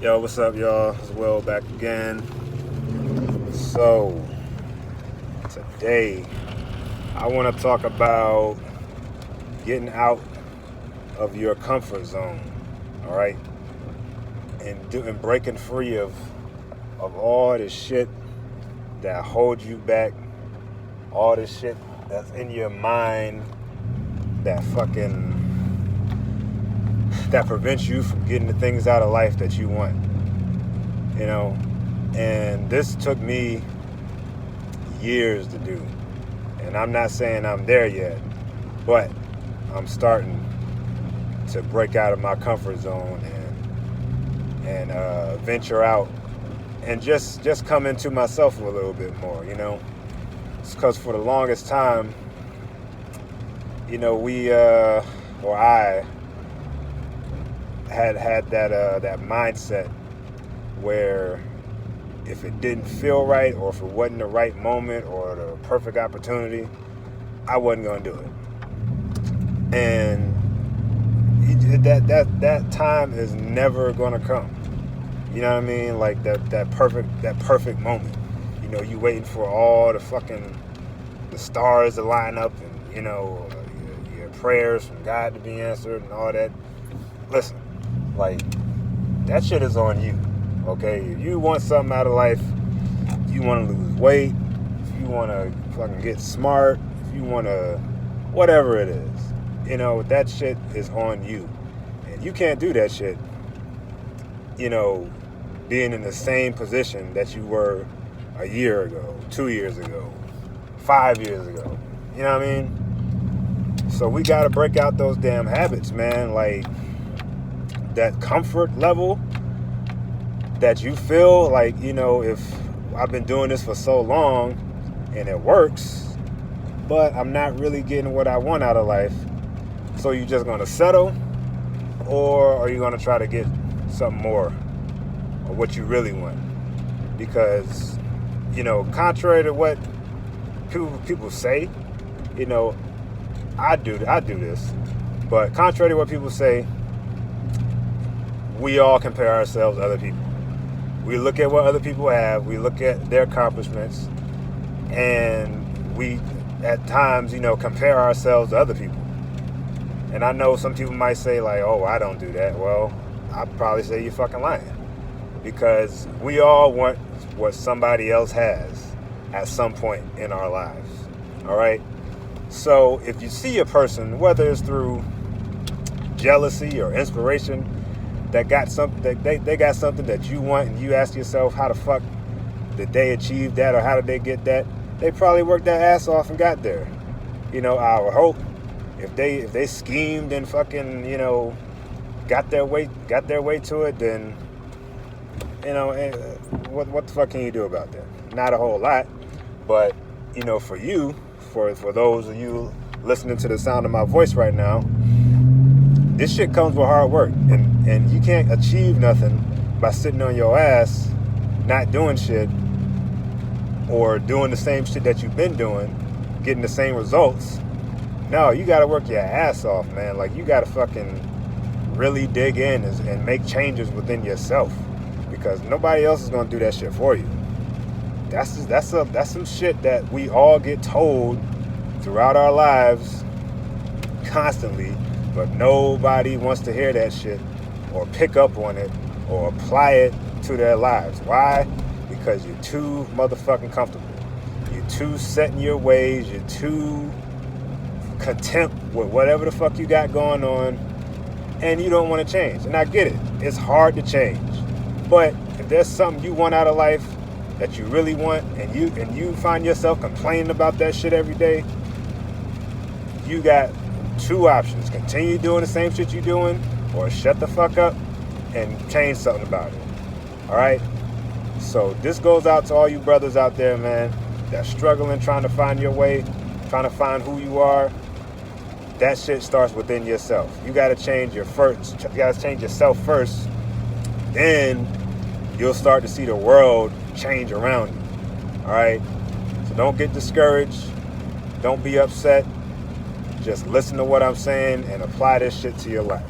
Yo, what's up, y'all? It's Will back again. So, today I want to talk about getting out of your comfort zone, all right? And breaking free of all this shit that holds you back, all this shit that's in your mind that prevents you from getting the things out of life that you want, you know? And this took me years to do. And I'm not saying I'm there yet, but I'm starting to break out of my comfort zone and venture out and just come into myself a little bit more, you know? It's because for the longest time, you know, I had that mindset where if it didn't feel right or if it wasn't the right moment or the perfect opportunity, I wasn't gonna do it. And that time is never gonna come. You know what I mean? Like that perfect moment. You know, you waiting for all the stars to line up and, you know, your prayers from God to be answered and all that. Listen, like, that shit is on you, okay? If you want something out of life, if you want to lose weight, if you want to fucking get smart, if you want to, whatever it is, you know, that shit is on you. And you can't do that shit, you know, being in the same position that you were a year ago, 2 years ago, 5 years ago. You know what I mean? So we got to break out those damn habits, man. Like, that comfort level that you feel like, you know, if I've been doing this for so long and it works, but I'm not really getting what I want out of life. So you just going to settle, or are you going to try to get something more of what you really want? Because, you know, contrary to what people say, you know, I do this, but contrary to what people say, we all compare ourselves to other people. We look at what other people have, we look at their accomplishments, and we, at times, you know, compare ourselves to other people. And I know some people might say, like, oh, I don't do that. Well, I'd probably say you're fucking lying. Because we all want what somebody else has at some point in our lives. All right? So if you see a person, whether it's through jealousy or inspiration, that got something they got something that you want, and you ask yourself, how the fuck did they achieve that, or how did they get that? They probably worked their ass off and got there. You know, I would hope if they schemed and fucking, you know, got their way to it, then, you know, what the fuck can you do about that? Not a whole lot. But, you know, for you, for those of you listening to the sound of my voice right now, this shit comes with hard work, and you can't achieve nothing by sitting on your ass, not doing shit, or doing the same shit that you've been doing, getting the same results. No, you gotta work your ass off, man. Like, you gotta fucking really dig in and make changes within yourself, because nobody else is gonna do that shit for you. That's some shit that we all get told throughout our lives constantly. But nobody wants to hear that shit or pick up on it or apply it to their lives. Why? Because you're too motherfucking comfortable. You're too set in your ways. You're too content with whatever the fuck you got going on. And you don't want to change. And I get it. It's hard to change. But if there's something you want out of life that you really want, and you find yourself complaining about that shit every day, you got two options: continue doing the same shit you're doing, or shut the fuck up and change something about it. All right? So this goes out to all you brothers out there, man, that's struggling, trying to find your way, trying to find who you are. That shit starts within yourself. You gotta change yourself first. Then you'll start to see the world change around you. All right? So don't get discouraged. Don't be upset. Just listen to what I'm saying and apply this shit to your life.